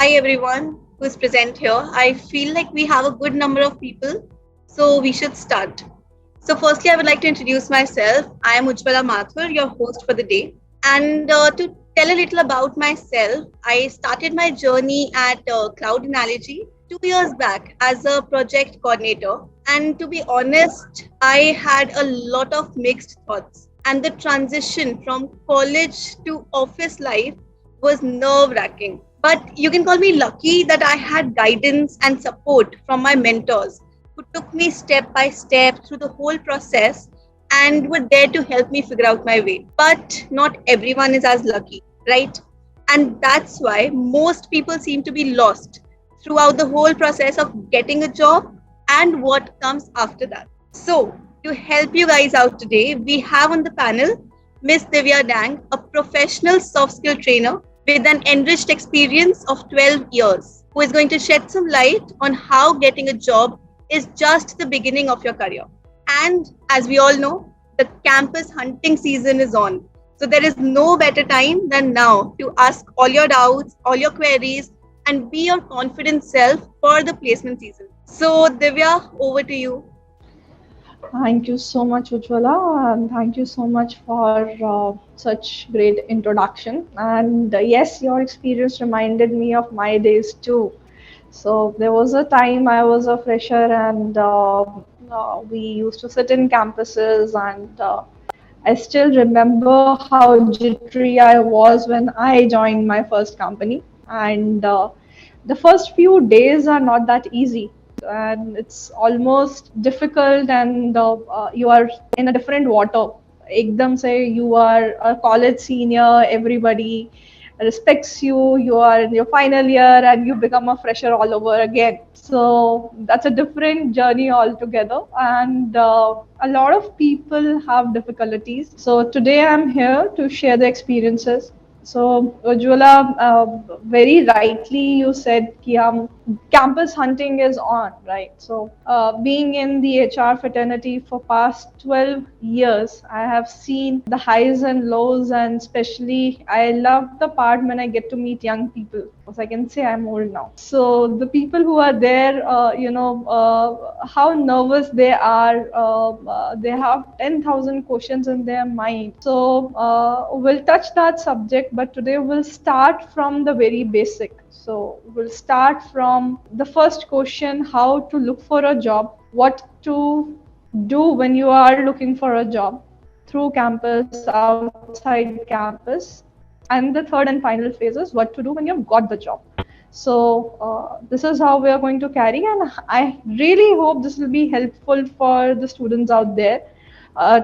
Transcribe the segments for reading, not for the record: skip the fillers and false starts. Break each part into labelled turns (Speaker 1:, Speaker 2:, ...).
Speaker 1: hi everyone who is present here. I feel like we have a good number of people, so we should start. So, firstly, I would like to introduce myself. I am Ujjwala Mathur, your host for the day. And to tell a little about myself, I started my journey at Cloud Analogy 2 years back as a project coordinator. And to be honest, I had a lot of mixed thoughts. And the transition from college to office life was nerve wracking. But you can call me lucky that I had guidance and support from my mentors who took me step by step through the whole process and were there to help me figure out my way. But not everyone is as lucky, right? And that's why most people seem to be lost throughout the whole process of getting a job and what comes after that. So, to help you guys out today, we have on the panel Miss Divya Dang, a professional soft skill trainer with an enriched experience of 12 years, who is going to shed some light on how getting a job is just the beginning of your career. And as we all know, the campus hunting season is on. So there is no better time than now to ask all your doubts, all your queries, and be your confident self for the placement season. So, Divya, over to you.
Speaker 2: Thank you so much, Ujjwala, and thank you so much for such great introduction. And yes, your experience reminded me of my days too. So there was a time I was a fresher, and we used to sit in campuses, and I still remember how jittery I was when I joined my first company. And the first few days are not that easy, and it's almost difficult, and you are in a different water. Ekdam say you are a college senior, everybody respects you, you are in your final year and you become a fresher all over again. So that's a different journey altogether, and a lot of people have difficulties. So today I'm here to share the experiences. So, Ujjwala, very rightly you said कि campus hunting is on, right? So, being in the HR fraternity for past 12 years, I have seen the highs and lows, and especially I love the part when I get to meet young people, because I can say I'm old now. So, the people who are there, how nervous they are, they have 10,000 questions in their mind. So, we'll touch that subject, but today we'll start from the very basic. So, we'll start from the first question: how to look for a job, what to do when you are looking for a job through campus, outside campus, and the third and final phase is what to do when you've got the job. So, this is how we are going to carry, and I really hope this will be helpful for the students out there.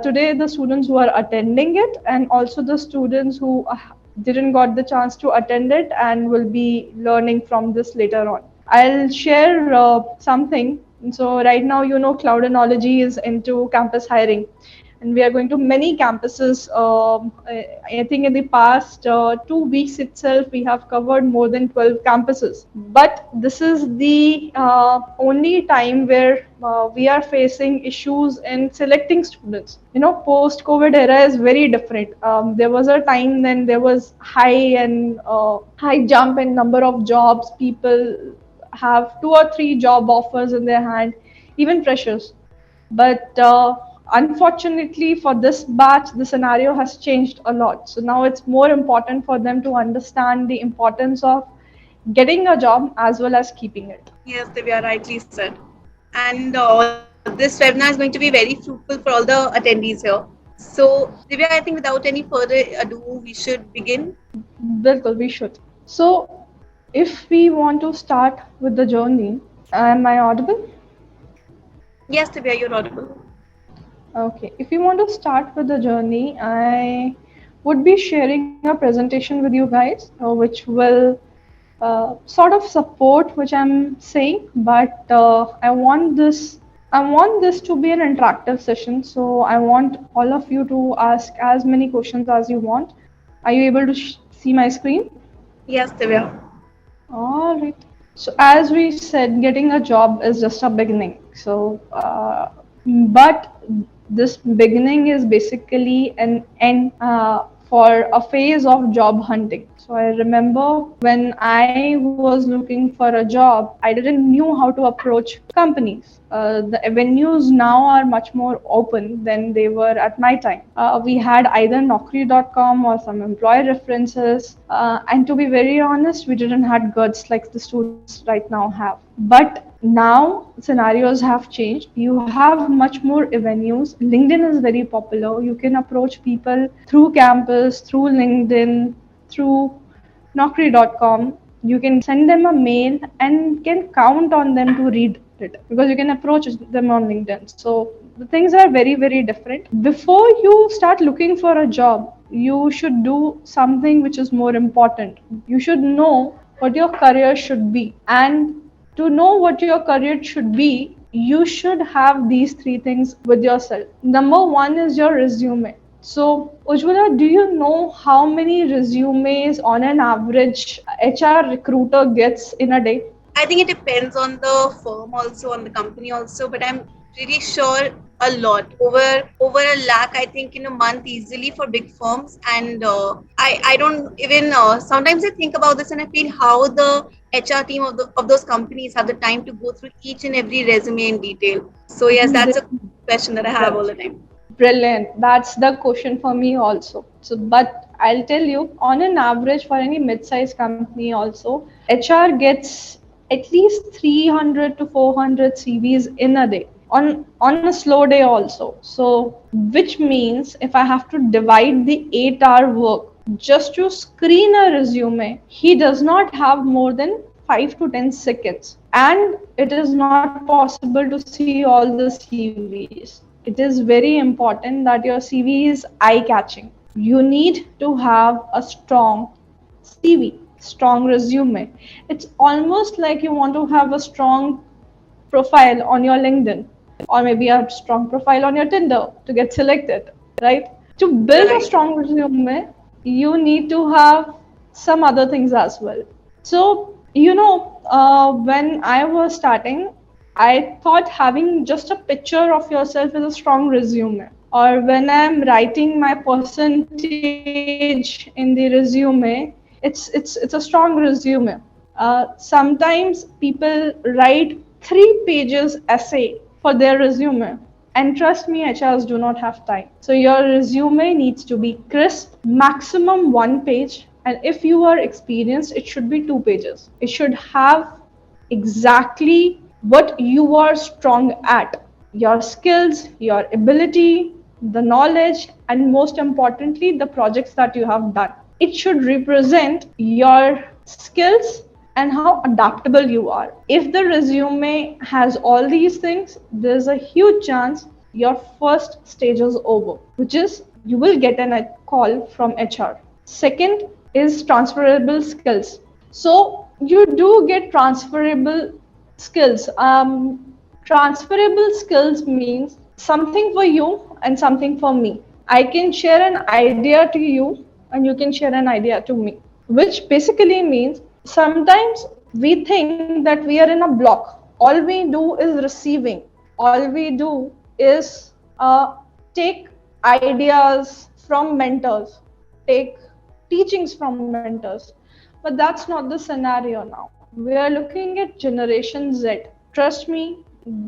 Speaker 2: Today, the students who are attending it, and also the students who didn't got the chance to attend it and will be learning from this later on. I'll share something. So right now, Cloudonology is into campus hiring, and we are going to many campuses. I think in the past 2 weeks itself, we have covered more than 12 campuses. But this is the only time where we are facing issues in selecting students. Post-COVID era is very different. There was a time when there was high jump in number of jobs. People have 2 or 3 job offers in their hand, even freshers. But unfortunately for this batch, the scenario has changed a lot. So now it's more important for them to understand the importance of getting a job as well as keeping it.
Speaker 1: Yes, Divya, rightly said. And this webinar is going to be very fruitful for all the attendees here. So, Divya, I think without any further ado, we should begin.
Speaker 2: Bilkul, we should. So if we want to start with the journey, am I audible?
Speaker 1: Yes, Divya, you're audible.
Speaker 2: Okay, if you want to start with the journey, I would be sharing a presentation with you guys, which will sort of support which I'm saying, but I want this to be an interactive session. So I want all of you to ask as many questions as you want. Are you able to see my screen?
Speaker 1: Yes, Divya.
Speaker 2: All right. So as we said, getting a job is just a beginning. So, but this beginning is basically an end for a phase of job hunting. So I remember when I was looking for a job, I didn't knew how to approach companies. The avenues now are much more open than they were at my time. We had either Naukri.com or some employer references, and to be very honest, we didn't had guts like the students right now have. But now scenarios have changed. You have much more avenues. LinkedIn is very popular. You can approach people through campus, through LinkedIn, through Naukri.com. You can send them a mail and can count on them to read it because you can approach them on LinkedIn. So the things are very, very different. Before you start looking for a job, you should do something which is more important. You should know what your career should be. And to know what your career should be, you should have these three things with yourself. Number one is your resume. So, Ujjwala, do you know how many resumes on an average HR recruiter gets in a day?
Speaker 1: I think it depends on the firm also, on the company also, but I'm pretty sure a lot, over a lakh, I think, in a month easily for big firms. And I don't even sometimes I think about this and I feel how the HR team of those companies have the time to go through each and every resume in detail. So yes, that's a question that I have all the time.
Speaker 2: Brilliant. That's the question for me also. So, but I'll tell you, on an average, for any mid-sized company also, HR gets at least 300 to 400 CVs in a day. On a slow day also. So, which means if I have to divide the 8-hour work just to screen a resume, he does not have more than 5 to 10 seconds. And it is not possible to see all the CVs. It is very important that your CV is eye catching. You need to have a CV, strong resume. It's almost like you want to have a strong profile on your LinkedIn or maybe a strong profile on your Tinder to get selected, right? To build a
Speaker 1: Right.
Speaker 2: strong resume, you need to have some other things as well. So, when I was starting, I thought having just a picture of yourself is a strong resume. Or when I'm writing my percentage in the resume, it's a strong resume. Sometimes people write 3 pages essay for their resume. And trust me, HRs do not have time. So your resume needs to be crisp, maximum 1 page. And if you are experienced, it should be 2 pages. It should have exactly what you are strong at, your skills, your ability, the knowledge, and most importantly, the projects that you have done. It should represent your skills and how adaptable you are. If the resume has all these things, there's a huge chance your first stage is over, which is you will get a call from HR. Second is transferable skills. So you do get transferable skills. Transferable skills means something for you and something for me. I can share an idea to you and you can share an idea to me, which basically means sometimes we think that we are in a block. All we do is receiving. All we do is take ideas from mentors, take teachings from mentors. But that's not the scenario now. We are looking at Generation Z. Trust me,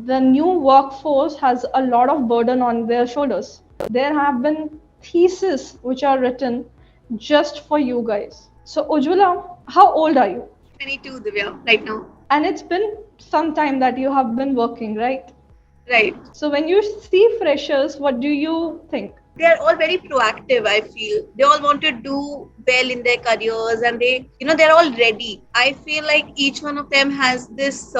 Speaker 2: the new workforce has a lot of burden on their shoulders. There have been theses which are written just for you guys. So, Ujjwala, how old are you?
Speaker 1: 22, Divya, right now.
Speaker 2: And it's been some time that you have been working, right?
Speaker 1: Right.
Speaker 2: So, when you see freshers, what do you think?
Speaker 1: They are all very proactive. I feel they all want to do well in their careers, and they're all ready. I feel like each one of them has this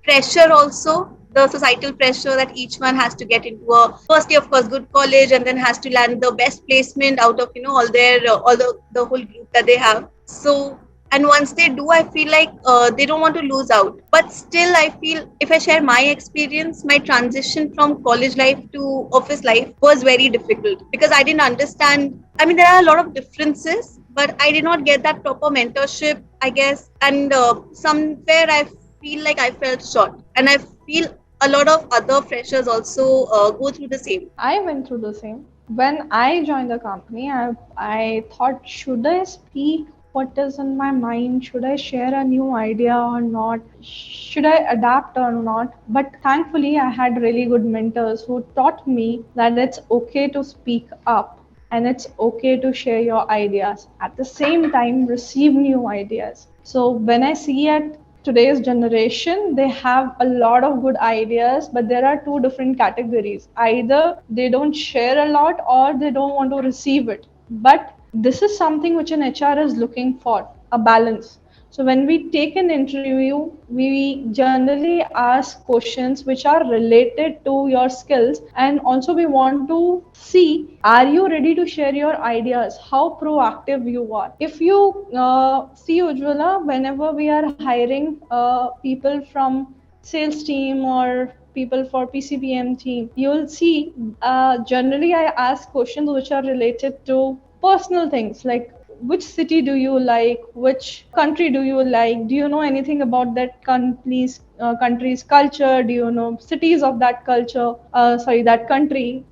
Speaker 1: pressure also, the societal pressure that each one has to get into a firstly, of course, good college, and then has to land the best placement out of all their all the whole group that they have. So, and once they do, I feel like they don't want to lose out. But still, I feel if I share my experience, my transition from college life to office life was very difficult because I didn't understand. I mean, there are a lot of differences, but I did not get that proper mentorship, I guess. And somewhere I feel like I felt short, and I feel a lot of other freshers also go through the same.
Speaker 2: I went through the same. When I joined the company, I thought, should I speak what is in my mind? Should I share a new idea or not? Should I adapt or not? But thankfully, I had really good mentors who taught me that it's okay to speak up and it's okay to share your ideas. At the same time, receive new ideas. So when I see at today's generation, they have a lot of good ideas, but there are two different categories. Either they don't share a lot or they don't want to receive it. But this is something which an HR is looking for, a balance. So when we take an interview, we generally ask questions which are related to your skills, and also we want to see, are you ready to share your ideas? How proactive you are. If you see, Ujwala, whenever we are hiring people from sales team or people for PCBM team, you'll see generally I ask questions which are related to personal things like which city do you like, which country do you like, do you know anything about that country's culture, do you know cities of that culture, sorry, that country.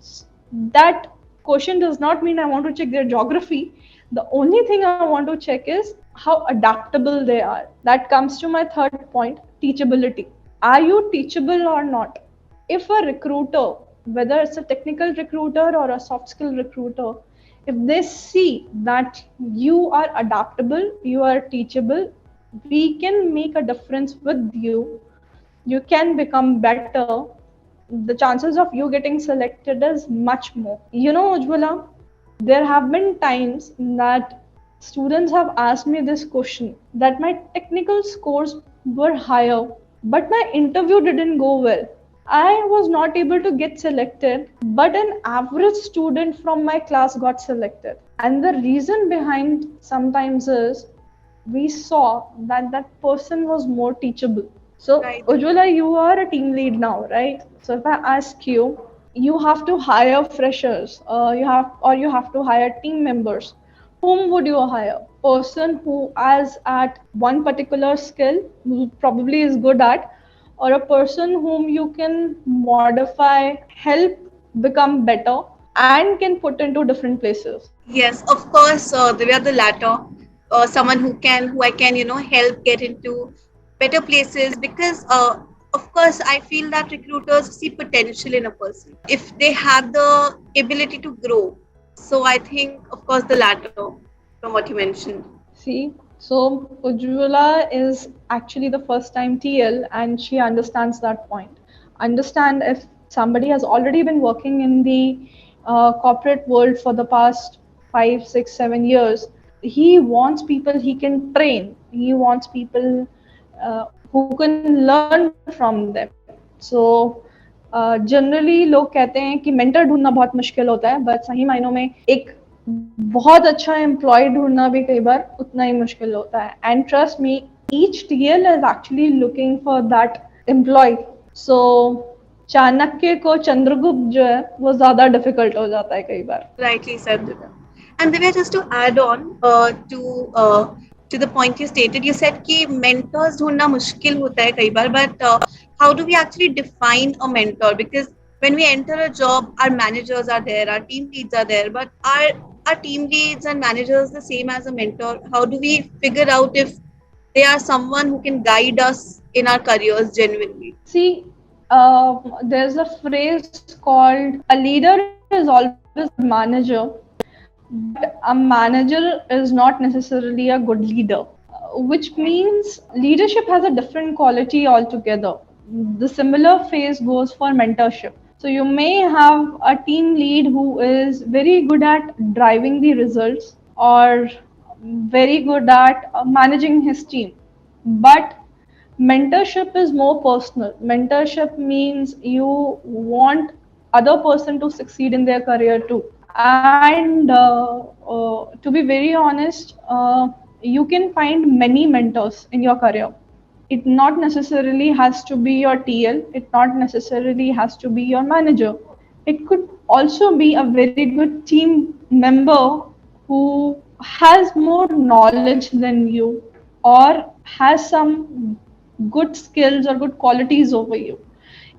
Speaker 2: That question does not mean I want to check their geography. The only thing I want to check is how adaptable they are. That comes to my third point, teachability. Are you teachable or not? If a recruiter, whether it's a technical recruiter or a soft skill recruiter, if they see that you are adaptable, you are teachable, we can make a difference with you, you can become better, the chances of you getting selected is much more. You know, Ujwala, there have been times that students have asked me this question, that my technical scores were higher, but my interview didn't go well. I was not able to get selected, but an average student from my class got selected. And the reason behind sometimes is we saw that that person was more teachable. So,
Speaker 1: Right.
Speaker 2: Ujwala, you are a team lead now, right? So, if I ask you, you have to hire freshers, you have to hire team members. Whom would you hire? Person who is at one particular skill, who probably is good at, or a person whom you can modify, help become better, and can put into different places.
Speaker 1: Yes, of course, they are the latter. Someone who I can, help get into better places because, of course, I feel that recruiters see potential in a person if they have the ability to grow. So I think, of course, the latter from what you mentioned.
Speaker 2: See, so Ujjwala is actually the first time TL and she understands that point. Understand if somebody has already been working in the corporate world for the past 5, 6, 7 years, he wants people he can train. He wants people who can learn from them. So generally लोग कहते हैं कि mentor ढूंढना बहुत मुश्किल होता है, but सही मायनों में एक बहुत अच्छा एम्प्लॉय ढूंढना भी कई बार उतना ही मुश्किल होता है. And trust me, each TL is actually looking for that employ. So Chanakya को चंद्रगुप्त जो है वो ज्यादा डिफिकल्ट हो जाता है कई बार.
Speaker 1: Rightly said, Divya. And Divya, just to add on to the point you stated, you said कि mentors ढूंढना मुश्किल होता है कई बार, but how do we actually define a mentor? Because when we enter a job, our managers are there, our team leads are there, but our team leads and managers the same as a mentor? How do we figure out if they are someone who can guide us in our careers genuinely?
Speaker 2: See, there's a phrase called a leader is always a good manager, but a manager is not necessarily a good leader, which means leadership has a different quality altogether. The similar phase goes for mentorship. So you may have a team lead who is very good at driving the results or very good at managing his team, but mentorship is more personal. Mentorship means you want other person to succeed in their career too. And to be very honest, you can find many mentors in your career. It not necessarily has to be your TL, it not necessarily has to be your manager. It could also be a very good team member who has more knowledge than you or has some good skills or good qualities over you.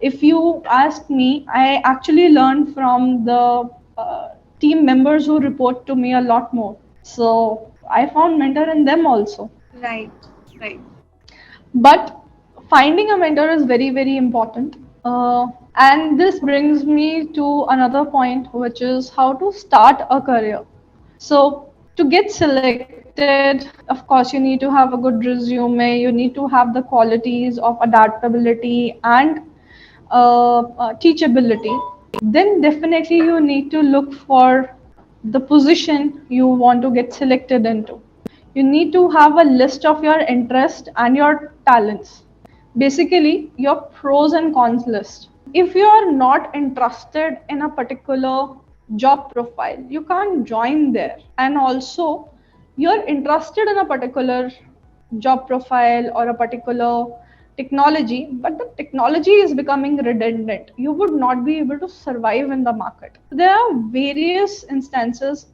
Speaker 2: If you ask me, I actually learned from the team members who report to me a lot more. So I found mentor in them also.
Speaker 1: Right, right.
Speaker 2: But finding a mentor is very, very important. And this brings me to another point, which is how to start a career. So, to get selected, of course, you need to have a good resume, you need to have the qualities of adaptability and teachability. Then, definitely, you need to look for the position you want to get selected into. You need to have a list of your interests and your talents, basically your pros and cons list. If you are not interested in a particular job profile, you can't join there. And also, you're interested in a particular job profile or a particular technology, but the technology is becoming redundant. You would not be able to survive in the market. There are various instances.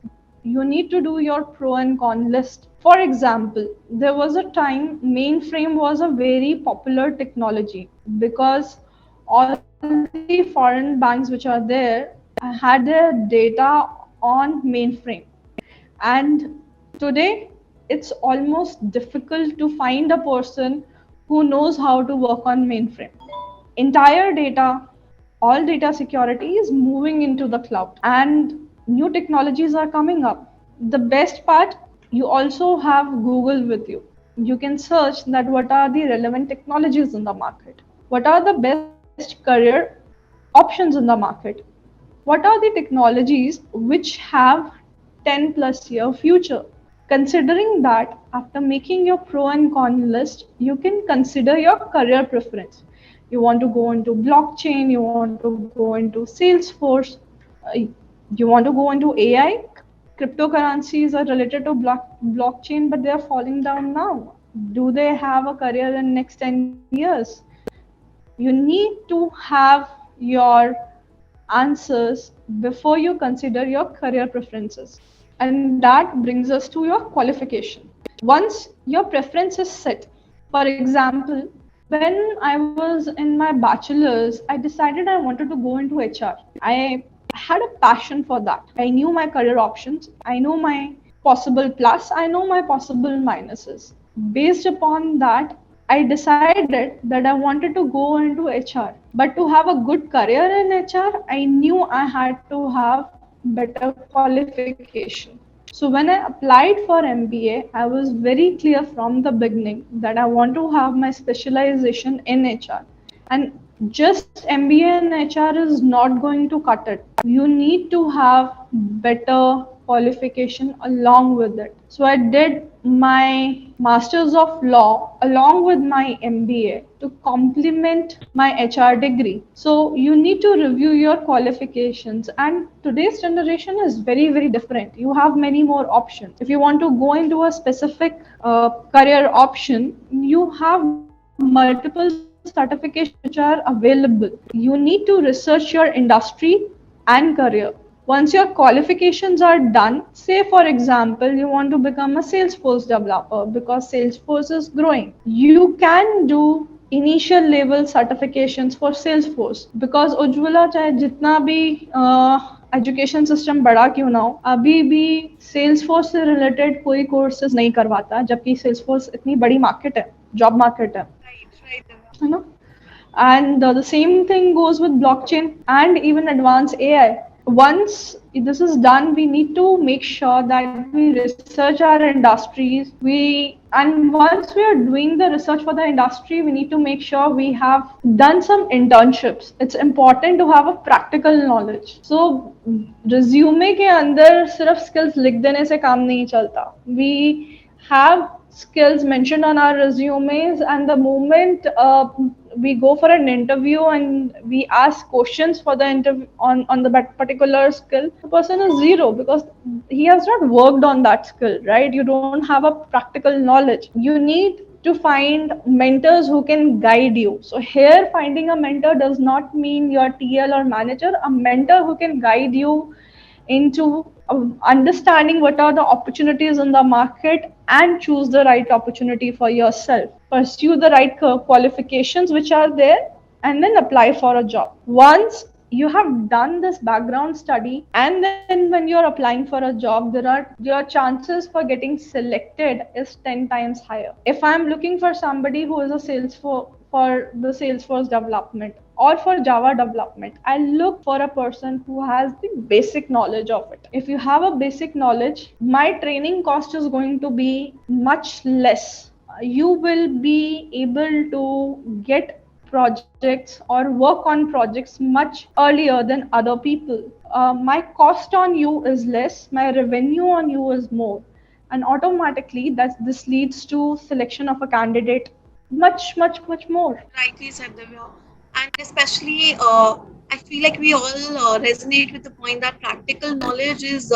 Speaker 2: You need to do your pro and con list. For example, there was a time mainframe was a very popular technology because all the foreign banks which are there had their data on mainframe. And today, it's almost difficult to find a person who knows how to work on mainframe. Entire data, all data security is moving into the cloud, and new technologies are coming up. The best part, you also have Google with you. You can search that what are the relevant technologies in the market, what are the best career options in the market, what are the technologies which have 10 plus year future. Considering that, after making your pro and con list, you can consider your career preference. You want to go into blockchain, you want to go into Salesforce, uh, you want to go into AI. Cryptocurrencies are related to blockchain, but they are falling down now. Do they have a career in next 10 years? You need to have your answers before you consider your career preferences. And that brings us to your qualification. Once your preference is set, for example, when I was in my bachelor's, I decided I wanted to go into HR. I had a passion for that. I knew my career options, I know my possible plus, I know my possible minuses. Based upon that, I decided that I wanted to go into HR. But to have a good career in HR, I knew I had to have better qualification. So when I applied for MBA, I was very clear from the beginning that I want to have my specialization in HR. And just MBA in HR is not going to cut it. You need to have better qualification along with it. So I did my Masters of Law along with my MBA to complement my HR degree. So you need to review your qualifications, and today's generation is very, very different. You have many more options. If you want to go into a specific career option, you have multiple certifications which are available. You need to research your industry and career. Once your qualifications are done, say for example, you want to become a Salesforce developer because Salesforce is growing, you can do initial level certifications for Salesforce because Ujjwala चाहे जितना भी education system बड़ा क्यों ना हो, अभी भी Salesforce से रिलेटेड कोई कोर्सेज नहीं करवाता, जबकि सेल्सफोर्स इतनी बड़ी मार्केट है, job market
Speaker 1: Right, right, Divya.
Speaker 2: है ना. And the same thing goes with blockchain and even advanced AI. Once this is done, we need to make sure that we research our industries. And once we are doing the research for the industry, we need to make sure we have done some internships. It's important to have a practical knowledge. So resume के अंदर सिर्फ skills लिख देने से काम नहीं चलता. We have skills mentioned on our resumes, and the moment we go for an interview and we ask questions for the interview on the particular skill, the person is zero because he has not worked on that skill, right? You don't have a practical knowledge. You need to find mentors who can guide you. So here finding a mentor does not mean your TL or manager. A mentor who can guide you into understanding what are the opportunities in the market and choose the right opportunity for yourself. Pursue the right qualifications which are there and then apply for a job. Once you have done this background study, and then when you're applying for a job, your chances for getting selected is 10 times higher. If I'm looking for somebody who is a sales for the Salesforce development or for Java development, I look for a person who has the basic knowledge of it. If you have a basic knowledge, my training cost is going to be much less. You will be able to get projects or work on projects much earlier than other people. My cost on you is less, my revenue on you is more, and automatically this leads to selection of a candidate much more.
Speaker 1: Rightly said, Divya. And especially, I feel like we all resonate with the point that practical knowledge is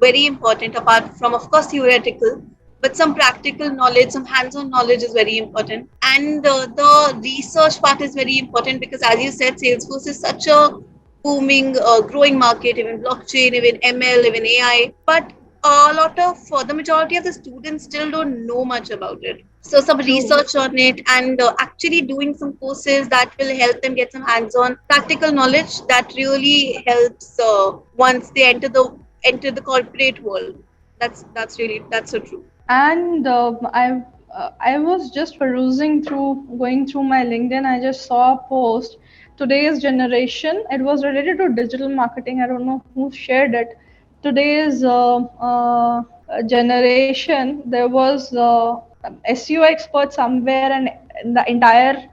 Speaker 1: very important, apart from, of course, theoretical. But some practical knowledge, some hands on knowledge is very important. And the research part is very important because, as you said, Salesforce is such a booming, growing market, even blockchain, even ML, even AI. But a lot of, the majority of the students still don't know much about it. So some
Speaker 2: True.
Speaker 1: research on it and actually doing some courses that will help them get some hands-on practical knowledge that really helps once they enter the corporate world. That's so true.
Speaker 2: And I was just perusing through, going through my LinkedIn. I just saw a post. Today's generation. It was related to digital marketing. I don't know who shared it. Today's generation. There was SEO expert somewhere, and the entire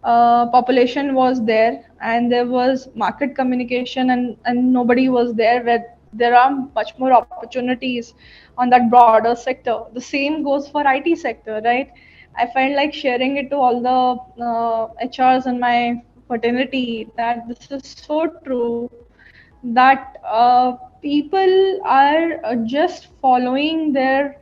Speaker 2: population was there, and there was market communication, and nobody was there, where there are much more opportunities on that broader sector. The same goes for IT sector, right? I felt like sharing it to all the HRs in my fraternity that this is so true, that people are just following their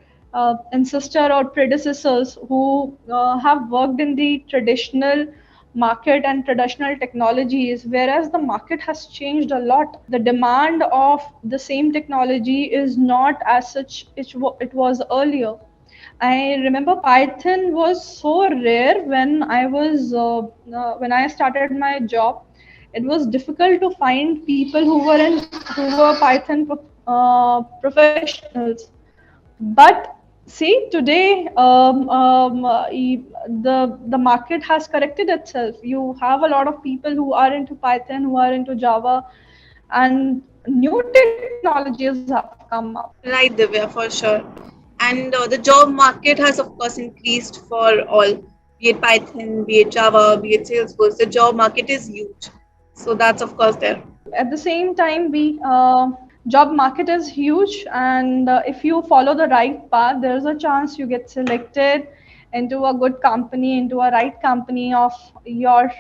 Speaker 2: ancestor or predecessors who have worked in the traditional market and traditional technologies, whereas the market has changed a lot. The demand of the same technology is not as such it was earlier. I remember Python was so rare when I started my job. It was difficult to find people who were Python professionals. But see today, the market has corrected itself. You have a lot of people who are into Python, who are into Java, and new technologies have come up.
Speaker 1: Right, Divya, for sure. And the job market has, of course, increased for all, be it Python, be it Java, be it Salesforce. The job market is huge. So that's, of course, there.
Speaker 2: At the same time, we job market is huge, and if you follow the right path, there's a chance you get selected into a good company, into a right company of your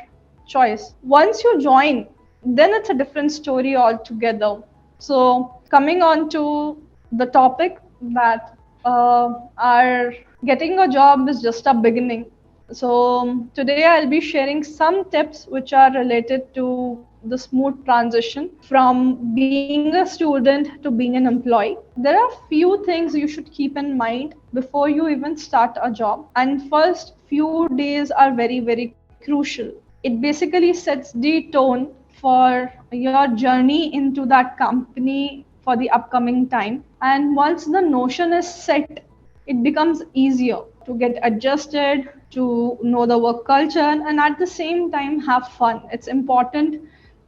Speaker 2: choice. Once you join, then it's a different story altogether. So coming on to the topic, that our getting a job is just a beginning. So today I'll be sharing some tips which are related to the smooth transition from being a student to being an employee. There are few things you should keep in mind before you even start a job. And first few days are very crucial. It basically sets the tone for your journey into that company for the upcoming time. And once the notion is set, it becomes easier to get adjusted, to know the work culture, and at the same time have fun. It's important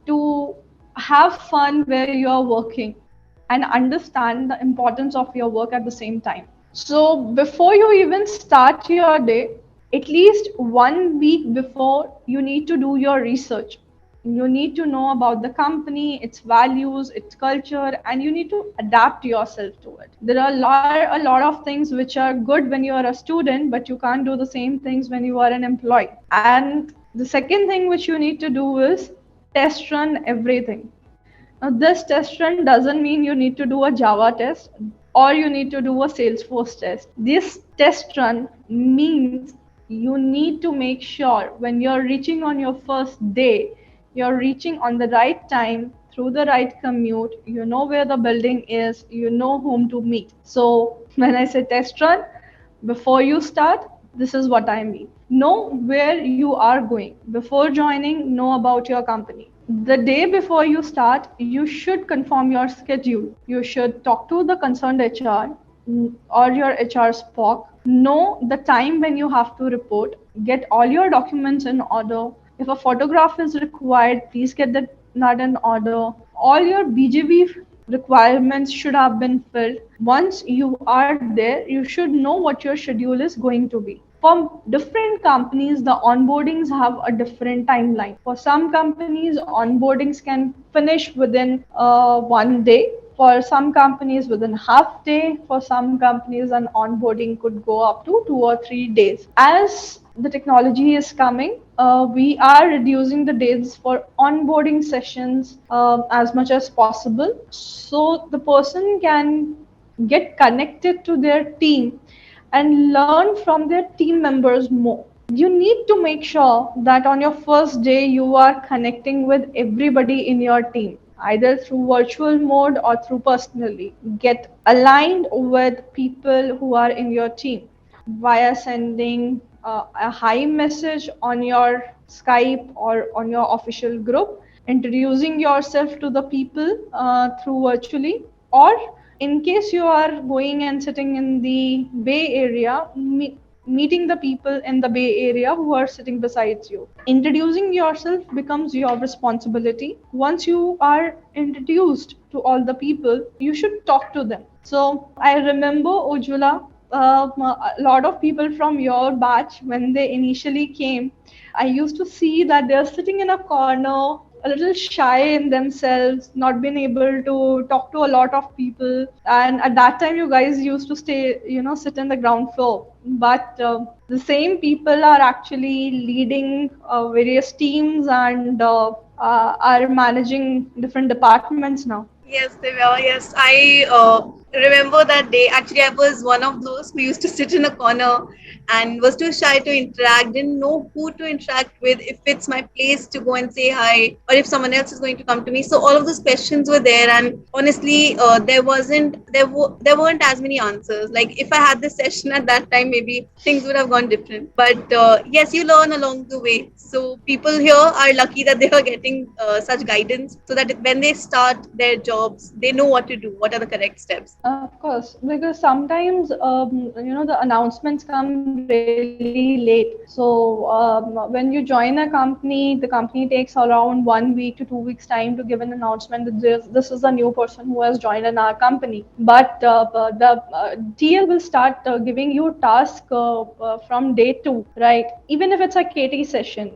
Speaker 2: to have fun where you're working and understand the importance of your work at the same time. So before you even start your day, at least 1 week before, you need to do your research. You need to know about the company, its values, its culture, and you need to adapt yourself to it. There are a lot of things which are good when you are a student, but you can't do the same things when you are an employee. And the second thing which you need to do is test run everything. Now, this test run doesn't mean you need to do a Java test or you need to do a Salesforce test. This test run means you need to make sure when you're reaching on your first day, you're reaching on the right time through the right commute, you know where the building is, you know whom to meet. So, when I say test run, before you start, this is what I mean. Know where you are going. Before joining, know about your company. The day before you start, you should confirm your schedule. You should talk to the concerned HR or your HR spock. Know the time when you have to report. Get all your documents in order. If a photograph is required, please get that in order. All your BGV requirements should have been filled. Once you are there, you should know what your schedule is going to be. For different companies, the onboardings have a different timeline. For some companies, onboardings can finish within 1 day. For some companies, within half day. For some companies, an onboarding could go up to 2 or 3 days. As the technology is coming, we are reducing the days for onboarding sessions as much as possible, so the person can get connected to their team and learn from their team members more. You need to make sure that on your first day you are connecting with everybody in your team, either through virtual mode or through personally. Get aligned with people who are in your team via sending a hi message on your Skype or on your official group, introducing yourself to the people through virtually, or in case you are going and sitting in the Bay Area, meeting the people in the Bay Area who are sitting besides you. Introducing yourself becomes your responsibility. Once you are introduced to all the people, you should talk to them. So I remember, Ujjwala, a lot of people from your batch, when they initially came, I used to see that they're sitting in a corner, a little shy in themselves, not being able to talk to a lot of people. And at that time, you guys used to stay, sit in the ground floor. But the same people are actually leading various teams and are managing different departments now.
Speaker 1: Yes, Divya. Yes, I remember that day. Actually, I was one of those who used to sit in a corner and was too shy to interact, didn't know who to interact with, if it's my place to go and say hi, or if someone else is going to come to me. So all of those questions were there, and honestly, there weren't as many answers. Like if I had this session at that time, maybe things would have gone different. But yes, you learn along the way. So people here are lucky that they are getting such guidance, so that when they start their jobs, they know what to do, what are the correct steps.
Speaker 2: Of course, because sometimes the announcements come really late. So when you join a company, the company takes around 1 week to 2 weeks time to give an announcement that this is a new person who has joined in our company. But the TL will start giving you task from day two, right? Even if it's a KT session,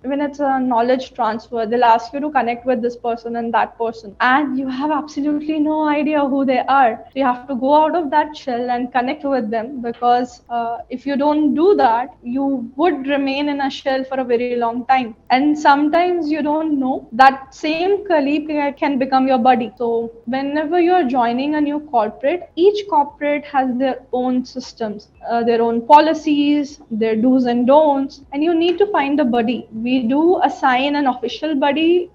Speaker 2: when it's a knowledge transfer, they'll ask you to connect with this person and that person, and you have absolutely no idea who they are. So you have to go out of that shell and connect with them, because if you don't do that, you would remain in a shell for a very long time. And sometimes you don't know that same colleague can become your buddy. So whenever you're joining a new corporate, each corporate has their own systems, their own policies, their do's and don'ts, and you need to find a buddy. We do assign an official buddy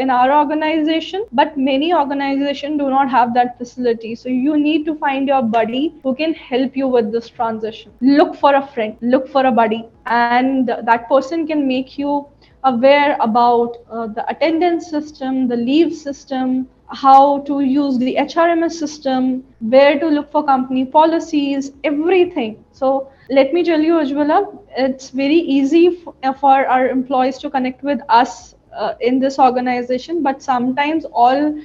Speaker 2: in our organization, but many organizations do not have that facility. So you need to find your buddy who can help you with this transition. Look for a friend, look for a buddy, and that person can make you aware about the attendance system, the leave system, how to use the HRMS system, where to look for company policies, everything. So let me tell you, Ujjwala, it's very easy for our employees to connect with us in this organization, but sometimes all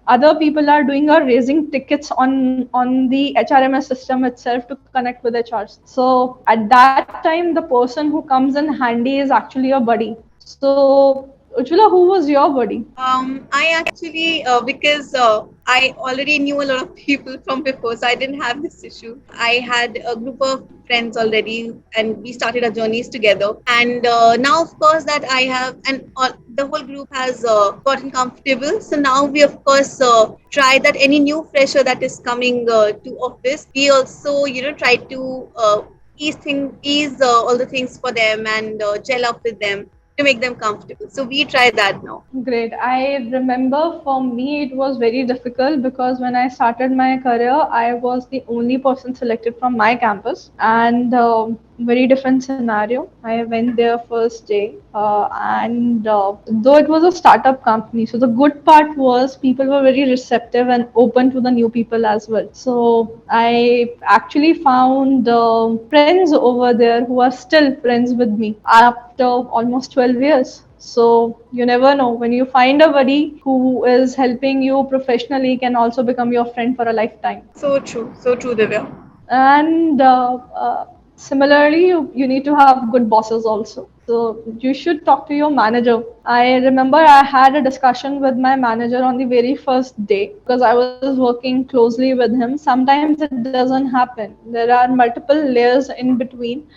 Speaker 2: other people are doing are raising tickets on the HRMS system itself to connect with HRs. So at that time, the person who comes in handy is actually your buddy. So Ujjwala, who was your buddy?
Speaker 1: I actually, because I already knew a lot of people from before, so I didn't have this issue. I had a group of friends already, and we started our journeys together. And now, of course, that I have, and the whole group has gotten comfortable. So now we, of course, try that any new fresher that is coming to office, we also, try to ease all the things for them and gel up with them to make them comfortable. So we try that now.
Speaker 2: Great. I remember for me it was very difficult because when I started my career, I was the only person selected from my campus, and very different scenario. I went there first day, and though it was a startup company, so the good part was people were very receptive and open to the new people as well. So I actually found friends over there who are still friends with me after almost 12 years. So you never know, when you find a buddy who is helping you professionally can also become your friend for a lifetime.
Speaker 1: So true, Divya.
Speaker 2: And similarly, you need to have good bosses also. So you should talk to your manager. I remember I had a discussion with my manager on the very first day because I was working closely with him. Sometimes it doesn't happen, there are multiple layers in between,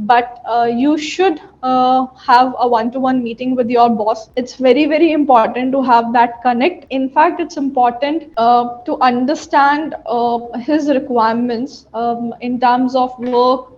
Speaker 2: but you should have a one-to-one meeting with your boss. It's very, very important to have that connect. In fact, it's important to understand his requirements in terms of work,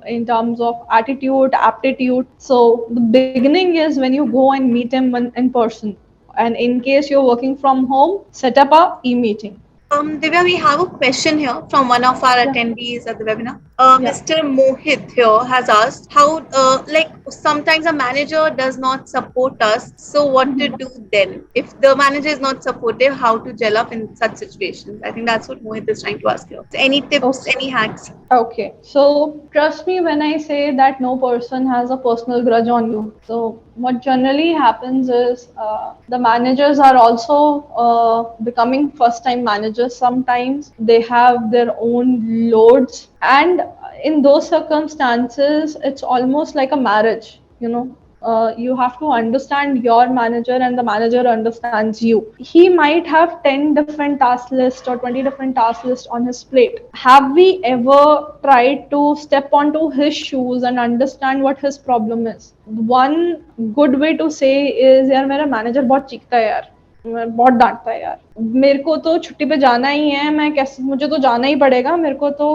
Speaker 2: in terms of attitude, aptitude. So the beginning is when you go and meet him in person, and in case you're working from home, set up a e-meeting.
Speaker 1: Divya, we have a question here from one of our
Speaker 2: Yeah,
Speaker 1: attendees at the webinar.
Speaker 2: yeah.
Speaker 1: Mr. Mohit here has asked how, like, sometimes a manager does not support us. So, what to do then? If the manager is not supportive, how to gel up in such situations? I think that's what Mohit is trying to ask here. So any tips,
Speaker 2: Okay.
Speaker 1: any hacks?
Speaker 2: Okay, so trust me when I say that no person has a personal grudge on you. So, what generally happens is the managers are also becoming first time managers sometimes. They have their own loads, and in those circumstances, it's almost like a marriage, you know. You have to understand your manager and the manager understands you. He might have 10 different task lists or 20 different task lists on his plate. Have we ever tried to step onto his shoes and understand what his problem is? One good way to say is, यार मेरा manager बहुत चीखता है यार, बहुत डांटता है यार, मेरे को तो छुट्टी पे जाना ही है, मैं कैसे, मुझे तो जाना ही पड़ेगा, मेरे को तो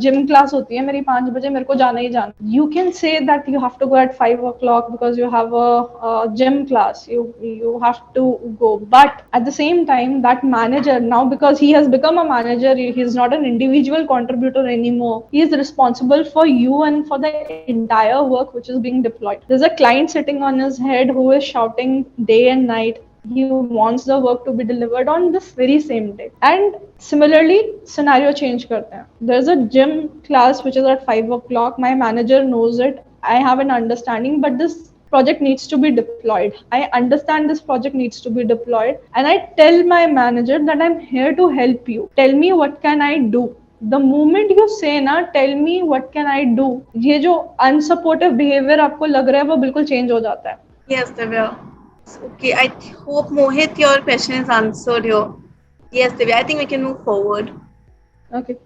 Speaker 2: जिम क्लास होती है मेरी 5 बजे, मेरे को जाना ही जाना. You can say that you have to go at 5 o'clock because you have a gym class, you have to go, but at the same time that manager, now because he has become a manager, he is not an individual contributor anymore, he is responsible for you and for the entire work which is being deployed. There's a client sitting on his head who is shouting day and night. He wants the work to be delivered on this very same day. And similarly, scenario change karte hain. There's a gym class which is at 5 o'clock. My manager knows it. I have an understanding, but this project needs to be deployed. I understand this project needs to be deployed, and I tell my manager that I'm here to help you. Tell me what can I do. The moment you say ना, tell me what can I do, ये जो unsupportive behavior आपको लग रहा है वो बिल्कुल change हो जाता है.
Speaker 1: Yes, Divya. Okay, I hope Mohit, your question is answered here. Yes, Divya, I think we can move forward.
Speaker 2: Okay.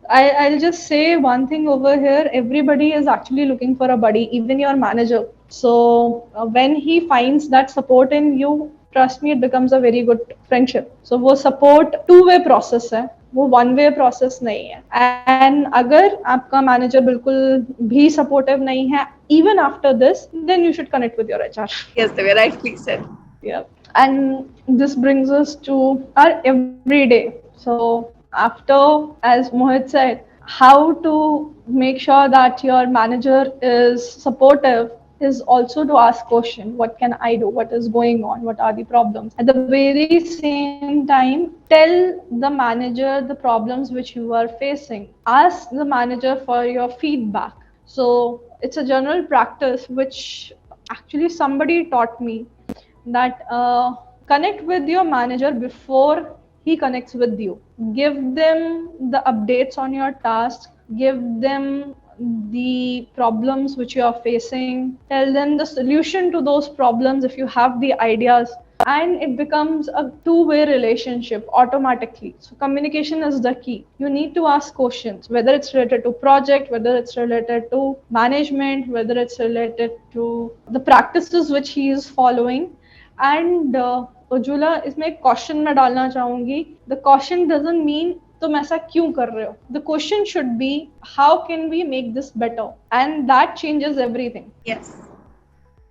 Speaker 2: I'll just say one thing over here. Everybody is actually looking for a buddy, even your manager. So when he finds that support in you, trust me, it becomes a very good friendship. So वो support two-way process है, वो one-way process नहीं है. And अगर आपका manager बिल्कुल भी supportive नहीं है, even after this, then you should connect with your HR.
Speaker 1: Yes, Divya, rightly said.
Speaker 2: Yeah. And this brings us to our everyday. So, after, as Mohit said, how to make sure that your manager is supportive is also to ask question, what can I do, what is going on, what are the problems. At the very same time, tell the manager the problems which you are facing. Ask the manager for your feedback. So it's a general practice which actually somebody taught me, that connect with your manager before he connects with you. Give them the updates on your task, give them the problems which you are facing, tell them the solution to those problems if you have the ideas, and it becomes a two-way relationship automatically. So communication is the key. You need to ask questions, whether it's related to project, whether it's related to management, whether it's related to the practices which he is following. And Ujjwala, इसमें एक question मैं डालना चाहूंगी. The question doesn't mean तुम ऐसा क्यों कर रहे हो. The question should be how can we make this better, and that changes everything.
Speaker 1: Yes.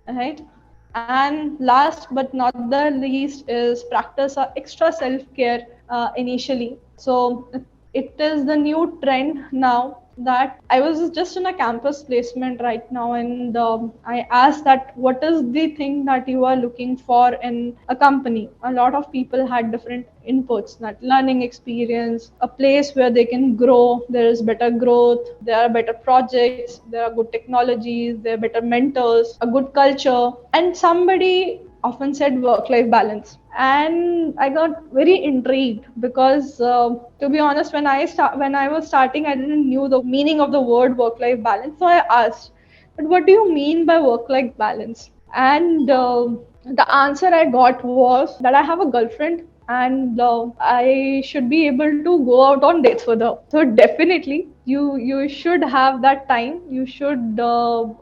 Speaker 2: Right. And last but not the least is practice extra self care initially. So it is the new trend now that I was just in a campus placement right now, and I asked that what is the thing that you are looking for in a company. A lot of people had different inputs, that learning experience, a place where they can grow, there is better growth, there are better projects, there are good technologies, there are better mentors, a good culture, and somebody often said work life balance. And I got very intrigued because to be honest, when I was starting, I didn't knew the meaning of the word work life balance. So I asked, but what do you mean by work life balance? And the answer I got was that I have a girlfriend, and I should be able to go out on dates with her. So definitely, you should have that time. You should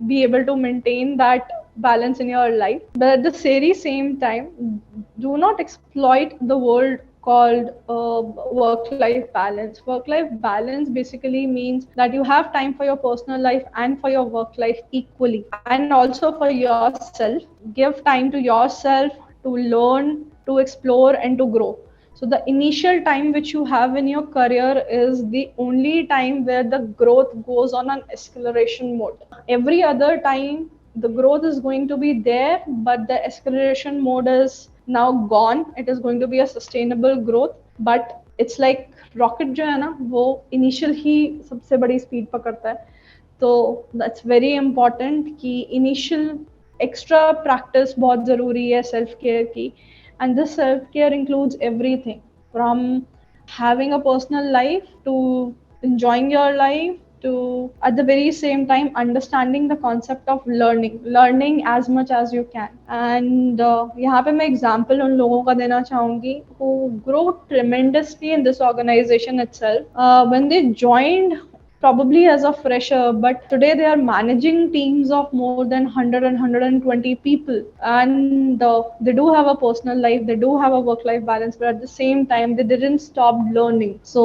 Speaker 2: be able to maintain that balance in your life. But at the very same time, do not exploit the word called work-life balance. Work-life balance basically means that you have time for your personal life and for your work life equally, and also for yourself. Give time to yourself to learn, to explore, and to grow. So the initial time which you have in your career is the only time where the growth goes on an acceleration mode. Every other time the growth is going to be there, but the acceleration mode is now gone. It is going to be a sustainable growth, but it's like rocket जो है ना वो initial ही सबसे बड़ी speed पकड़ता है. तो that's very important कि इनिशियल एक्स्ट्रा प्रैक्टिस बहुत ज़रूरी है सेल्फ केयर की. And this self care includes everything from having a personal life to enjoying your life to at the very same time understanding the concept of learning as much as you can. And यहाँ पे मैं example उन लोगों का देना चाहूँगी who grow tremendously in this organization itself. When they joined probably as a fresher, but today they are managing teams of more than 100 and 120 people, and they do have a personal life, they do have a work life balance, but at the same time they didn't stop learning. So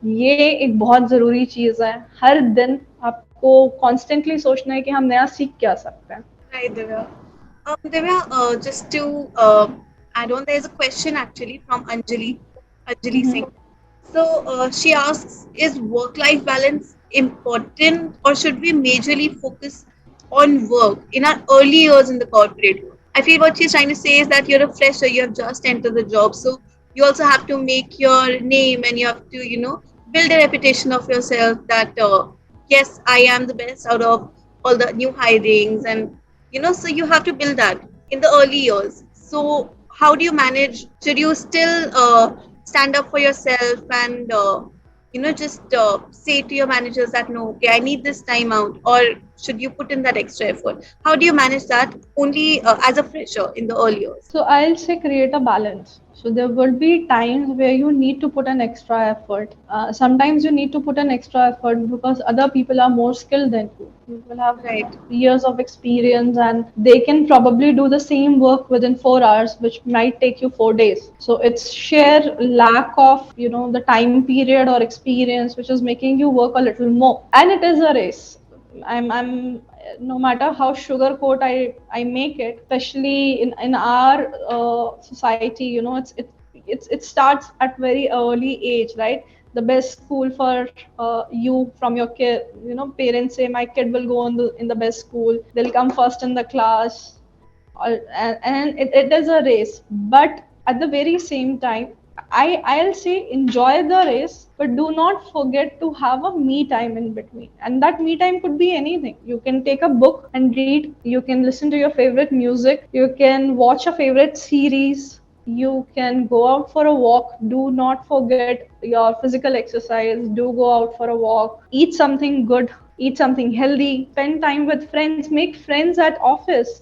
Speaker 2: ये एक बहुत ज़रूरी चीज़ है. हर दिन आपको constantly सोचना है कि हम नया सीख क्या सकते हैं.
Speaker 1: Right, Divya. Divya, just to add on, there's a question actually from Anjali Singh. So she asks, is work-life balance important, or should we majorly focus on work in our early years in the corporate world? I feel what she's trying to say is that you're a fresher, you have just entered the job, so you also have to make your name, and you have to, build a reputation of yourself that yes, I am the best out of all the new hirings, and so you have to build that in the early years. So how do you manage? Should you still stand up for yourself and just say to your managers that no, okay, I need this time out, or should you put in that extra effort? How do you manage that only as a fresher in the early years?
Speaker 2: So I'll say create a balance. So there will be times where you need to put an extra effort. Sometimes you need to put an extra effort because other people are more skilled than you. You will have
Speaker 1: Right.
Speaker 2: years of experience, and they can probably do the same work within 4 hours, which might take you 4 days. So it's sheer lack of, the time period or experience which is making you work a little more. And it is a race. I'm no matter how sugarcoat I make it, especially in our society, it starts at very early age, right? The best school for you from your kid, parents say my kid will go in the best school, they'll come first in the class, and it is a race. But at the very same time, I'll say enjoy the race, but do not forget to have a me time in between. And that me time could be anything. You can take a book and read, you can listen to your favorite music, you can watch a favorite series, you can go out for a walk. Do not forget your physical exercise. Do go out for a walk, eat something good, eat something healthy, spend time with friends, make friends at office.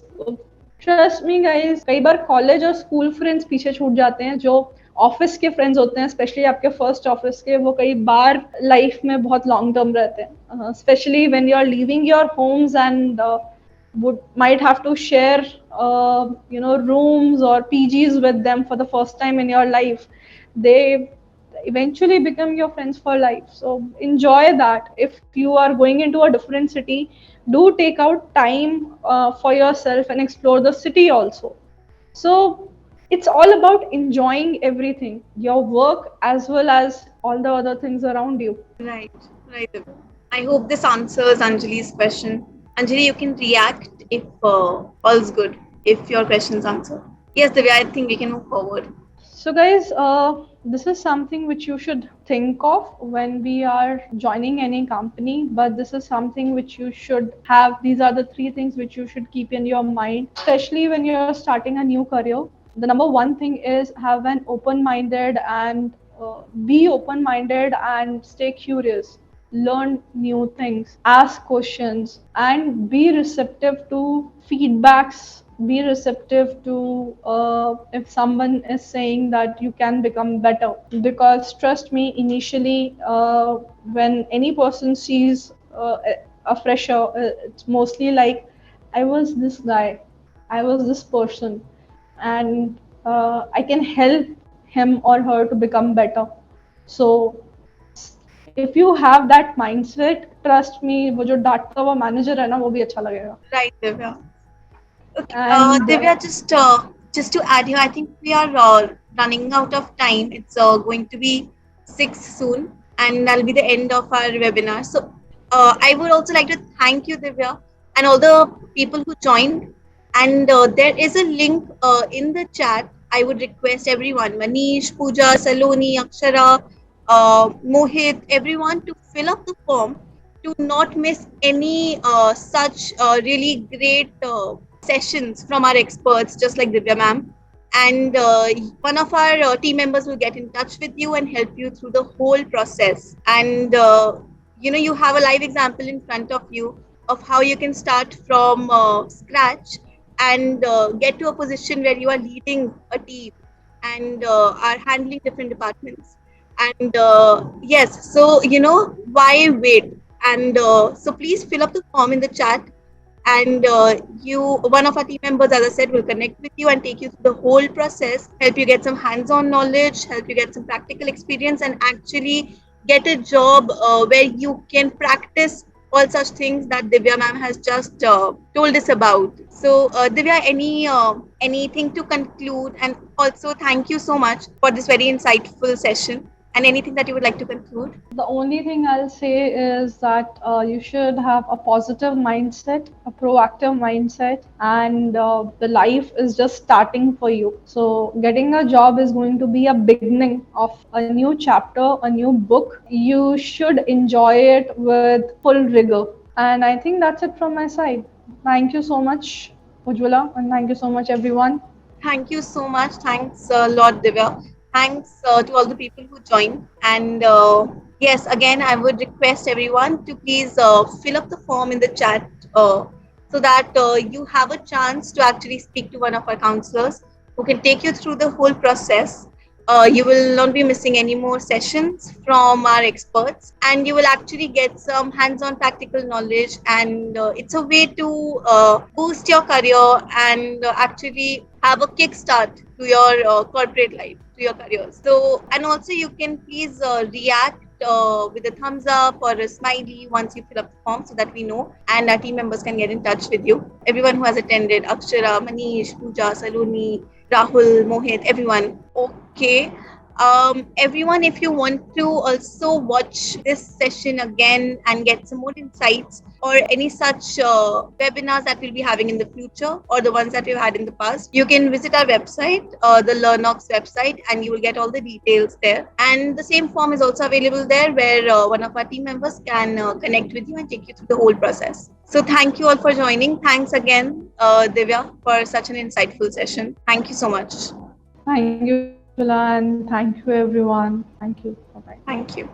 Speaker 2: Trust me guys, कई बार college और school friends पीछे छूट जाते हैं. जो office के friends होते हैं, स्पेशली आपके फर्स्ट ऑफिस के, वो कई बार लाइफ में बहुत लॉन्ग टर्म रहते हैं, especially when you are leaving your homes and would might have to share rooms or PGs with them for the first time in your life. They eventually become your friends for life. So enjoy that. If you are going into a different city, do take out time for yourself and explore the city also. So it's all about enjoying everything, your work as well as all the other things around you.
Speaker 1: Right, right. Divya. I hope this answers Anjali's question. Anjali, you can react if all's good, if your question's answered. Yes, Divya, I think we can move forward.
Speaker 2: So, guys, this is something which you should think of when we are joining any company, but this is something which you should have. These are the three things which you should keep in your mind, especially when you're starting a new career. The number one thing is have an open minded and be open minded and stay curious, learn new things, ask questions, and be receptive to feedbacks. Be receptive to if someone is saying that you can become better. Because trust me, initially, when any person sees a fresher, it's mostly like, I was this guy, I was this person, and I can help him or her to become better. So if you have that mindset, trust me, वो जो डांटता हुआ manager है ना, वो भी अच्छा लगेगा.
Speaker 1: Right, Divya. Okay,
Speaker 2: And
Speaker 1: Divya, just to add here, I think we are running out of time. It's going to be 6 soon, and that'll be the end of our webinar. So, I would also like to thank you, Divya, and all the people who joined. And there is a link in the chat. I would request everyone, Manish, Pooja, Saloni, Akshara, Mohit, everyone to fill up the form to not miss any such really great sessions from our experts, just like Divya ma'am. And one of our team members will get in touch with you and help you through the whole process. And you have a live example in front of you of how you can start from scratch and get to a position where you are leading a team and are handling different departments. And yes, so why wait? And so please fill up the form in the chat, and one of our team members, as I said, will connect with you and take you through the whole process, help you get some hands-on knowledge, help you get some practical experience, and actually get a job where you can practice all such things that Divya ma'am has just told us about. So Divya, anything to conclude? And also thank you so much for this very insightful session, and anything that you would like to conclude?
Speaker 2: the only thing I'll say is that you should have a positive mindset, a proactive mindset, and the life is just starting for you. So, getting a job is going to be a beginning of a new chapter, a new book. You should enjoy it with full rigor. And I think that's it from my side. Thank you so much, Ujjwala, and thank you so much, everyone.
Speaker 1: Thank you so much. Thanks Lord Divya. Thanks to all the people who joined. And yes, again, I would request everyone to please fill up the form in the chat so that you have a chance to actually speak to one of our counselors who can take you through the whole process. You will not be missing any more sessions from our experts, and you will actually get some hands-on practical knowledge. And it's a way to boost your career and actually have a kickstart to your corporate life, to your career. So, and also you can please react with a thumbs up or a smiley once you fill up the form so that we know and our team members can get in touch with you. Everyone who has attended, Akshara, Manish, Pooja, Saloni, Rahul, Mohit, everyone. Okay. Everyone, if you want to also watch this session again and get some more insights or any such webinars that we'll be having in the future or the ones that we've had in the past, you can visit our website, the LearnOx website, and you will get all the details there. And the same form is also available there where one of our team members can connect with you and take you through the whole process. So thank you all for joining. Thanks again, Divya, for such an insightful session. Thank you so much.
Speaker 2: Thank you, Ujjwala, and thank you, everyone. Thank you. Bye bye.
Speaker 1: Thank you.